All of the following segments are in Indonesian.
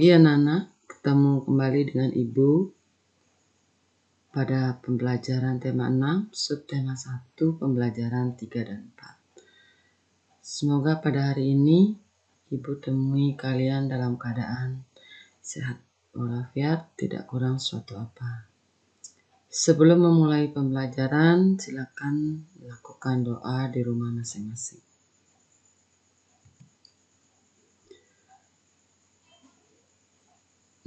pagi anak-anak, ketemu kembali dengan Ibu pada pembelajaran tema 6, subtema 1, pembelajaran 3 dan 4. Semoga pada hari ini Ibu temui kalian dalam keadaan sehat walafiat, tidak kurang suatu apa. Sebelum memulai pembelajaran, silakan lakukan doa di rumah masing-masing.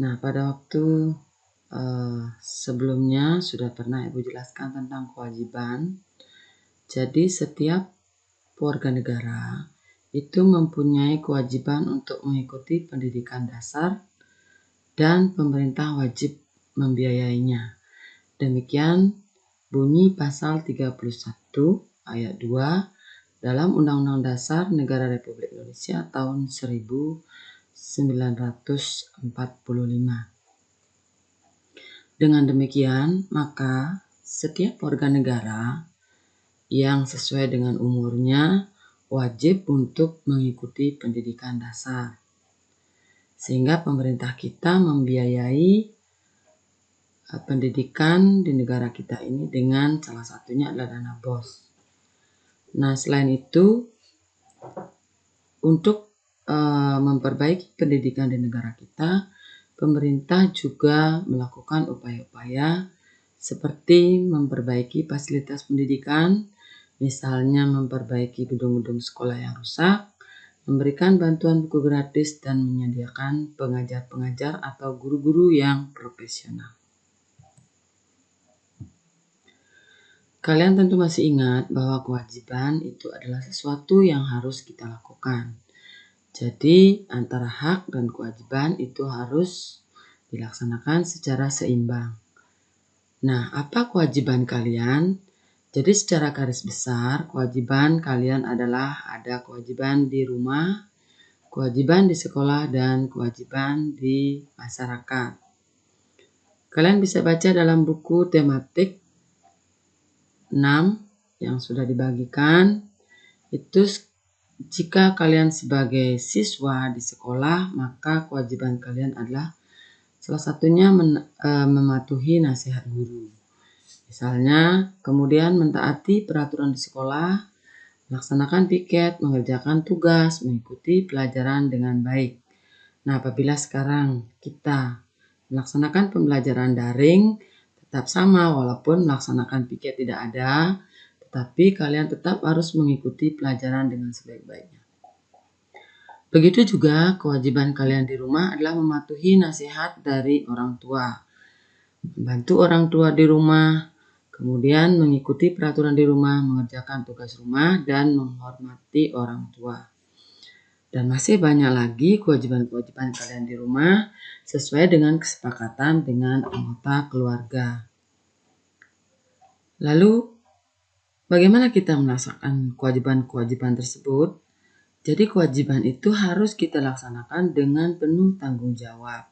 Nah, pada waktu sebelumnya sudah pernah Ibu jelaskan tentang kewajiban. Jadi setiap warga negara itu mempunyai kewajiban untuk mengikuti pendidikan dasar dan pemerintah wajib membiayainya. Demikian bunyi pasal 31 ayat 2 dalam Undang-Undang Dasar Negara Republik Indonesia tahun 1945. Dengan demikian, maka setiap warga negara yang sesuai dengan umurnya wajib untuk mengikuti pendidikan dasar. Sehingga pemerintah kita membiayai pendidikan di negara kita ini dengan salah satunya adalah dana BOS. Nah, selain itu, untuk memperbaiki pendidikan di negara kita, pemerintah juga melakukan upaya-upaya seperti memperbaiki fasilitas pendidikan, misalnya memperbaiki gedung-gedung sekolah yang rusak, memberikan bantuan buku gratis, dan menyediakan pengajar-pengajar atau guru-guru yang profesional. Kalian tentu masih ingat bahwa kewajiban itu adalah sesuatu yang harus kita lakukan. Jadi antara hak dan kewajiban itu harus dilaksanakan secara seimbang. Nah, apa kewajiban kalian? Jadi secara garis besar, kewajiban kalian adalah ada kewajiban di rumah, kewajiban di sekolah, dan kewajiban di masyarakat. Kalian bisa baca dalam buku tematik 6 yang sudah dibagikan. Itu jika kalian sebagai siswa di sekolah, maka kewajiban kalian adalah salah satunya mematuhi nasihat guru. Misalnya, kemudian mentaati peraturan di sekolah, melaksanakan piket, mengerjakan tugas, mengikuti pelajaran dengan baik. Nah, apabila sekarang kita melaksanakan pembelajaran daring, tetap sama walaupun melaksanakan piket tidak ada, tetapi kalian tetap harus mengikuti pelajaran dengan sebaik-baiknya. Begitu juga kewajiban kalian di rumah adalah mematuhi nasihat dari orang tua. Membantu orang tua di rumah, kemudian mengikuti peraturan di rumah, mengerjakan tugas rumah, dan menghormati orang tua. Dan masih banyak lagi kewajiban-kewajiban kalian di rumah sesuai dengan kesepakatan dengan anggota keluarga. Lalu, bagaimana kita melaksanakan kewajiban-kewajiban tersebut? Jadi kewajiban itu harus kita laksanakan dengan penuh tanggung jawab.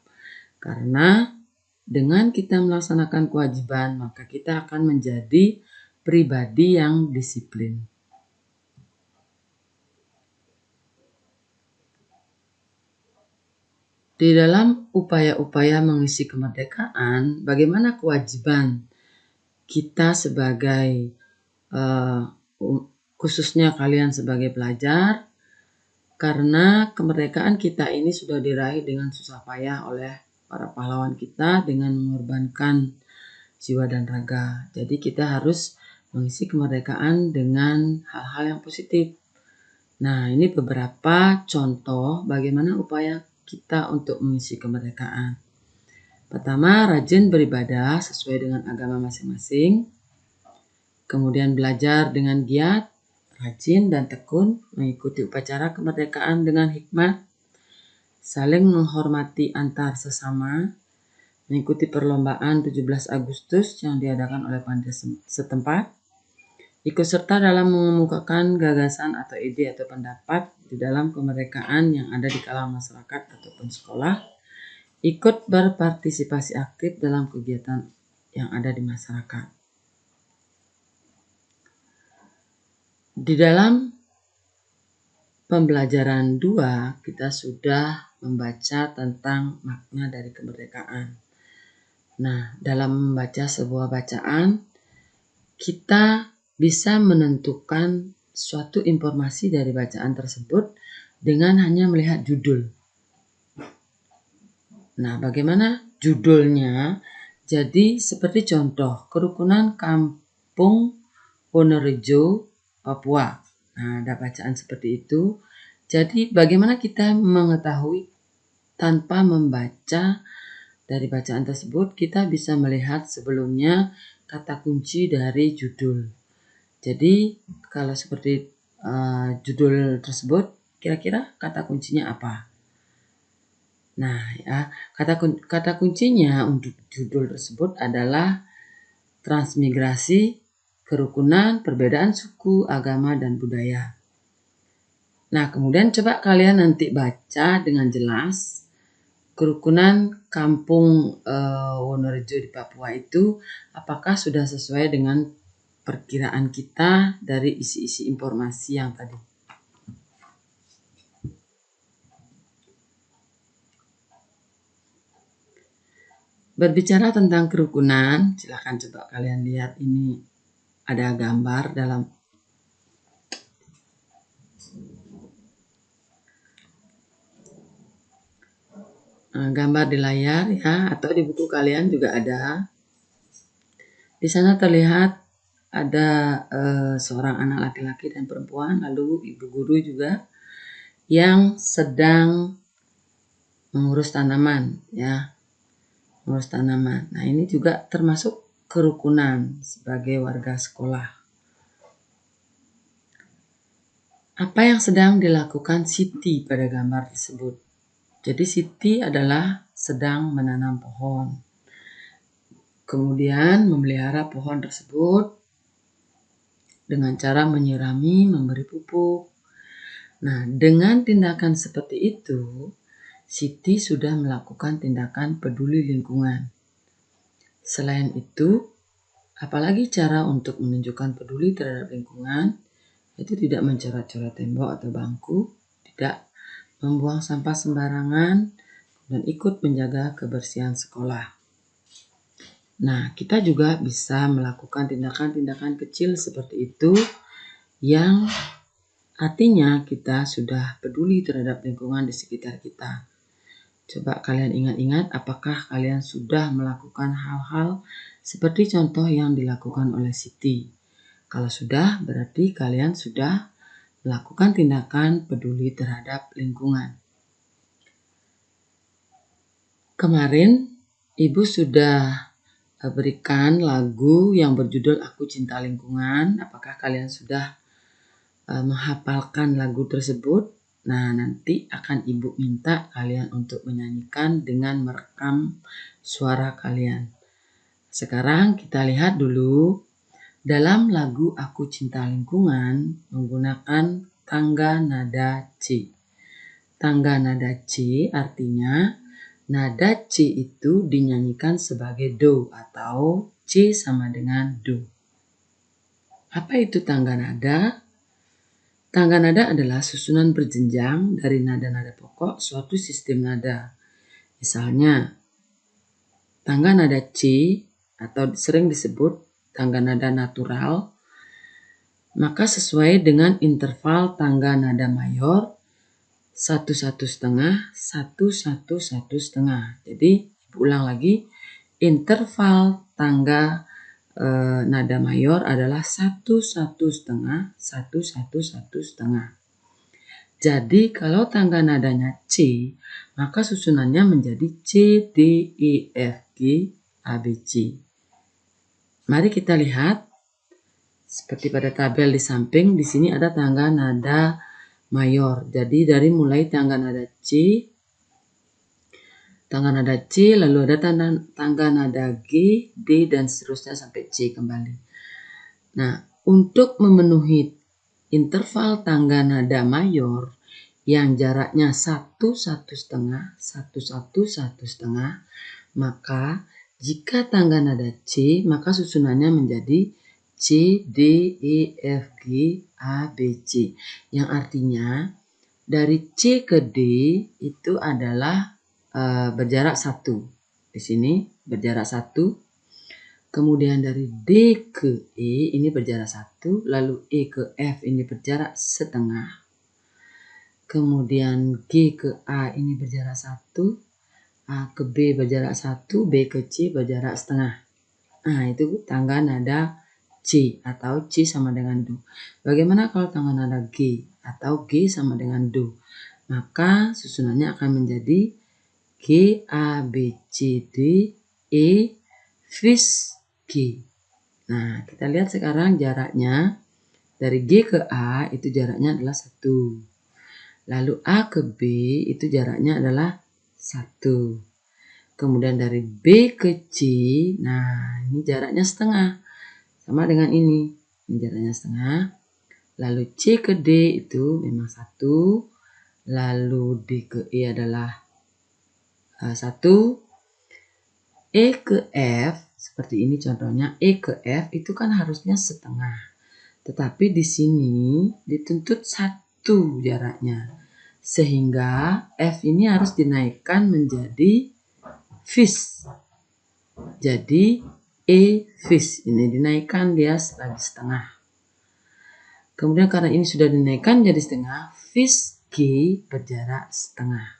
Karena dengan kita melaksanakan kewajiban, maka kita akan menjadi pribadi yang disiplin. Di dalam upaya-upaya mengisi kemerdekaan, bagaimana kewajiban kita sebagai, khususnya kalian sebagai pelajar, karena kemerdekaan kita ini sudah diraih dengan susah payah oleh para pahlawan kita dengan mengorbankan jiwa dan raga. Jadi kita harus mengisi kemerdekaan dengan hal-hal yang positif. Nah, ini beberapa contoh bagaimana upaya kita untuk mengisi kemerdekaan. Pertama, rajin beribadah sesuai dengan agama masing-masing. Kemudian belajar dengan giat, rajin dan tekun, mengikuti upacara kemerdekaan dengan hikmat, saling menghormati antar sesama, mengikuti perlombaan 17 Agustus yang diadakan oleh panitia setempat, ikut serta dalam mengemukakan gagasan atau ide atau pendapat di dalam kemerdekaan yang ada di kalangan masyarakat ataupun sekolah, ikut berpartisipasi aktif dalam kegiatan yang ada di masyarakat. Di dalam pembelajaran 2 kita sudah membaca tentang makna dari kemerdekaan. Nah, dalam membaca sebuah bacaan, kita bisa menentukan suatu informasi dari bacaan tersebut dengan hanya melihat judul. Nah, bagaimana judulnya? Jadi seperti contoh, Kerukunan Kampung Wonorejo, Papua. Nah, ada bacaan seperti itu. Jadi bagaimana kita mengetahui tanpa membaca dari bacaan tersebut, kita bisa melihat sebelumnya kata kunci dari judul. Jadi kalau seperti judul tersebut, kira-kira kata kuncinya apa? Nah, ya, kata kuncinya untuk judul tersebut adalah transmigrasi, kerukunan, perbedaan suku, agama, dan budaya. Nah, kemudian coba kalian nanti baca dengan jelas Kerukunan Kampung Wonorejo di Papua itu apakah sudah sesuai dengan perkiraan kita dari isi-isi informasi yang tadi. Berbicara tentang kerukunan, silakan coba kalian lihat ini ada gambar dalam gambar di layar ya, atau di buku kalian juga ada. Di sana terlihat ada seorang anak laki-laki dan perempuan, lalu ibu guru juga yang sedang mengurus tanaman ya, mengurus tanaman. Nah, ini juga termasuk kerukunan sebagai warga sekolah. Apa yang sedang dilakukan Siti pada gambar tersebut? Jadi Siti adalah sedang menanam pohon. Kemudian memelihara pohon tersebut dengan cara menyirami, memberi pupuk. Nah, dengan tindakan seperti itu, Siti sudah melakukan tindakan peduli lingkungan. Selain itu, apalagi cara untuk menunjukkan peduli terhadap lingkungan, itu tidak mencoret-coret tembok atau bangku, tidak membuang sampah sembarangan, dan ikut menjaga kebersihan sekolah. Nah, kita juga bisa melakukan tindakan-tindakan kecil seperti itu yang artinya kita sudah peduli terhadap lingkungan di sekitar kita. Coba kalian ingat-ingat apakah kalian sudah melakukan hal-hal seperti contoh yang dilakukan oleh Siti. Kalau sudah, berarti kalian sudah melakukan tindakan peduli terhadap lingkungan. Kemarin Ibu sudah berikan lagu yang berjudul Aku Cinta Lingkungan. Apakah kalian sudah menghafalkan lagu tersebut? Nah, nanti akan Ibu minta kalian untuk menyanyikan dengan merekam suara kalian. Sekarang kita lihat dulu dalam lagu Aku Cinta Lingkungan menggunakan tangga nada C. Tangga nada C artinya nada C itu dinyanyikan sebagai Do atau C sama dengan Do. Apa itu tangga nada? Tangga nada adalah susunan berjenjang dari nada-nada pokok suatu sistem nada. Misalnya, tangga nada C atau sering disebut tangga nada natural, maka sesuai dengan interval tangga nada mayor 1,1 setengah, 1,1,1 setengah. Jadi, ulang lagi, interval tangga nada mayor adalah 1,1 setengah, 1,1,1 setengah. Jadi, kalau tangga nadanya C, maka susunannya menjadi C, D, E, F, G, A, B, C. Mari kita lihat, seperti pada tabel di samping, di sini ada tangga nada mayor. Jadi dari mulai tangga nada C, lalu ada tangga nada G, D, dan seterusnya sampai C kembali. Nah, untuk memenuhi interval tangga nada mayor yang jaraknya 1,1 setengah, 1,1,1 setengah, maka jika tangga nada C, maka susunannya menjadi C, D, E, F, G, A, B, C. Yang artinya dari C ke D itu adalah berjarak 1. Di sini berjarak 1. Kemudian dari D ke E ini berjarak 1, lalu E ke F ini berjarak setengah. Kemudian G ke A ini berjarak 1, A ke B berjarak 1, B ke C berjarak setengah. Nah, itu tangga nada C atau C sama dengan Do. Bagaimana kalau tangga nada G atau G sama dengan Do? Maka susunannya akan menjadi G, A, B, C, D, E, Fis, G. Nah, kita lihat sekarang jaraknya. Dari G ke A itu jaraknya adalah 1. Lalu A ke B itu jaraknya adalah 1. Kemudian dari B ke C, nah ini jaraknya setengah. Sama dengan ini jaraknya setengah. Lalu C ke D itu memang 1. Lalu D ke E adalah 1. E ke F, seperti ini contohnya, E ke F itu kan harusnya setengah. Tetapi di sini dituntut 1 jaraknya. Sehingga F ini harus dinaikkan menjadi Fis. Jadi E Fis ini dinaikkan dia lagi setengah. Kemudian karena ini sudah dinaikkan jadi setengah, Fis G berjarak setengah.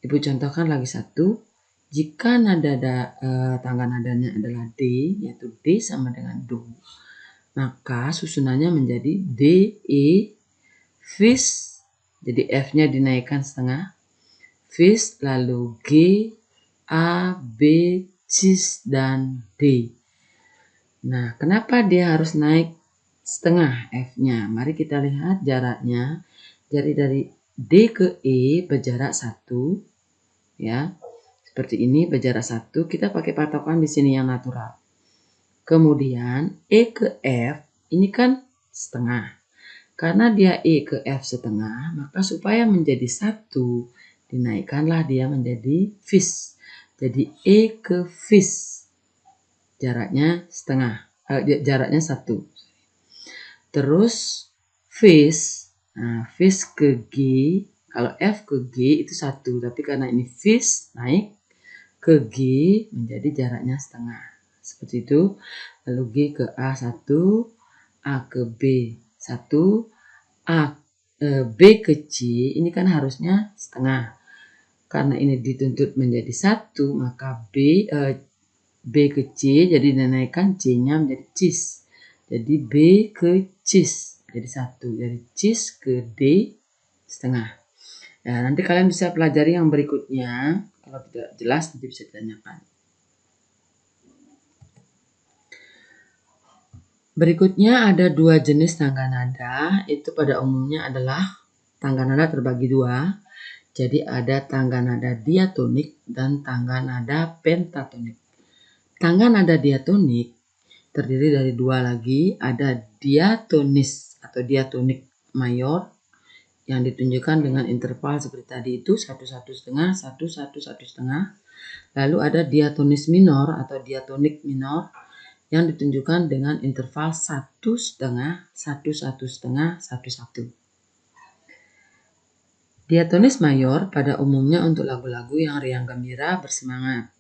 Ibu contohkan lagi 1. Jika tangga nadanya adalah D, yaitu D sama dengan Do, maka susunannya menjadi D, E, Fis, jadi F-nya dinaikkan setengah, Fis, lalu G, A, B, Cis, dan D. Nah, kenapa dia harus naik setengah F-nya? Mari kita lihat jaraknya. Jadi dari D ke E berjarak 1, ya. Seperti ini berjarak 1, kita pakai patokan di sini yang natural. Kemudian E ke F ini kan setengah. Karena dia E ke F setengah, maka supaya menjadi 1, dinaikkanlah dia menjadi Fis. Jadi E ke Fis jaraknya setengah, jaraknya 1. Terus Fis, nah Fis ke G, kalau F ke G itu 1, tapi karena ini Fis naik ke G menjadi jaraknya setengah. Seperti itu. Lalu G ke A 1, A ke B 1, B ke C ini kan harusnya setengah. Karena ini dituntut menjadi 1, maka B ke C jadi dinaikkan C-nya menjadi Cis. Jadi B ke Cis jadi 1. Jadi Cis ke D setengah. Ya, nanti kalian bisa pelajari yang berikutnya. Kalau tidak jelas nanti bisa ditanyakan. Berikutnya ada 2 jenis tangga nada. Itu pada umumnya adalah tangga nada terbagi 2. Jadi ada tangga nada diatonik dan tangga nada pentatonik. Tangga nada diatonik terdiri dari 2 lagi. Ada diatonis atau diatonik mayor yang ditunjukkan dengan interval seperti tadi itu 1,1,5, 1,1,1,5. Lalu ada diatonis minor atau diatonik minor yang ditunjukkan dengan interval 1,5, 1,1,5, 1,1. Diatonis mayor pada umumnya untuk lagu-lagu yang riang gembira bersemangat.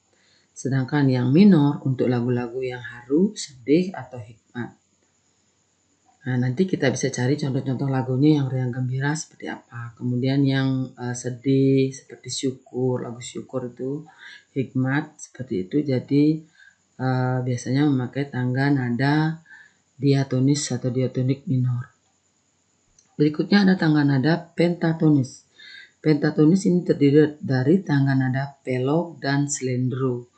Sedangkan yang minor untuk lagu-lagu yang haru, sedih, atau hikmat. Nah, nanti kita bisa cari contoh-contoh lagunya yang riang gembira seperti apa. Kemudian yang sedih seperti syukur, lagu syukur itu, hikmat seperti itu. Jadi biasanya memakai tangga nada diatonis atau diatonik minor. Berikutnya ada tangga nada pentatonis. Pentatonis ini terdiri dari tangga nada pelog dan slendro.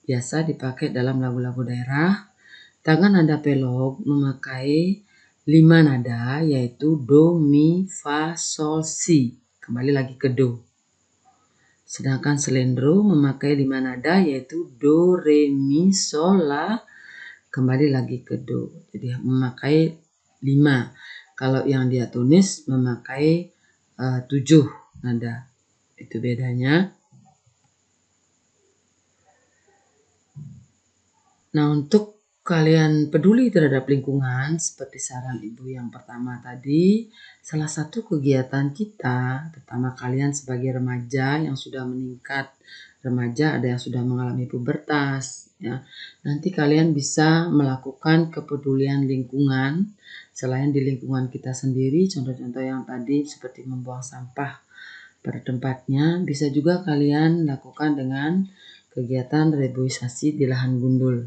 Biasa dipakai dalam lagu-lagu daerah. Tangga nada pelog memakai 5 nada yaitu Do, Mi, Fa, Sol, Si. Kembali lagi ke Do. Sedangkan slendro memakai 5 nada yaitu Do, Re, Mi, Sol, La. Kembali lagi ke Do. Jadi memakai 5. Kalau yang diatonis memakai 7 nada. Itu bedanya. Nah, untuk kalian peduli terhadap lingkungan, seperti saran Ibu yang pertama tadi, salah satu kegiatan kita, terutama kalian sebagai remaja yang sudah meningkat, remaja ada yang sudah mengalami pubertas, ya. Nanti kalian bisa melakukan kepedulian lingkungan selain di lingkungan kita sendiri, contoh-contoh yang tadi seperti membuang sampah pada tempatnya, bisa juga kalian lakukan dengan kegiatan reboisasi di lahan gundul.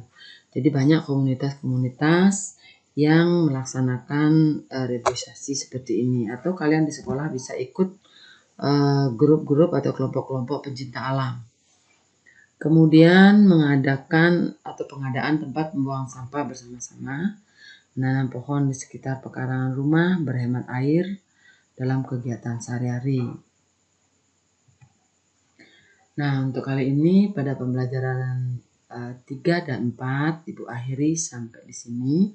Jadi banyak komunitas-komunitas yang melaksanakan reboisasi seperti ini, atau kalian di sekolah bisa ikut grup-grup atau kelompok-kelompok pencinta alam. Kemudian mengadakan atau pengadaan tempat membuang sampah bersama-sama, menanam pohon di sekitar pekarangan rumah, berhemat air dalam kegiatan sehari-hari. Nah, untuk kali ini pada pembelajaran 3 dan 4 Ibu akhiri sampai di sini.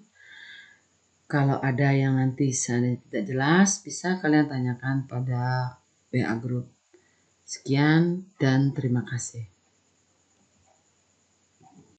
Kalau ada yang nanti seandainya tidak jelas, bisa kalian tanyakan pada WA Group. Sekian dan terima kasih.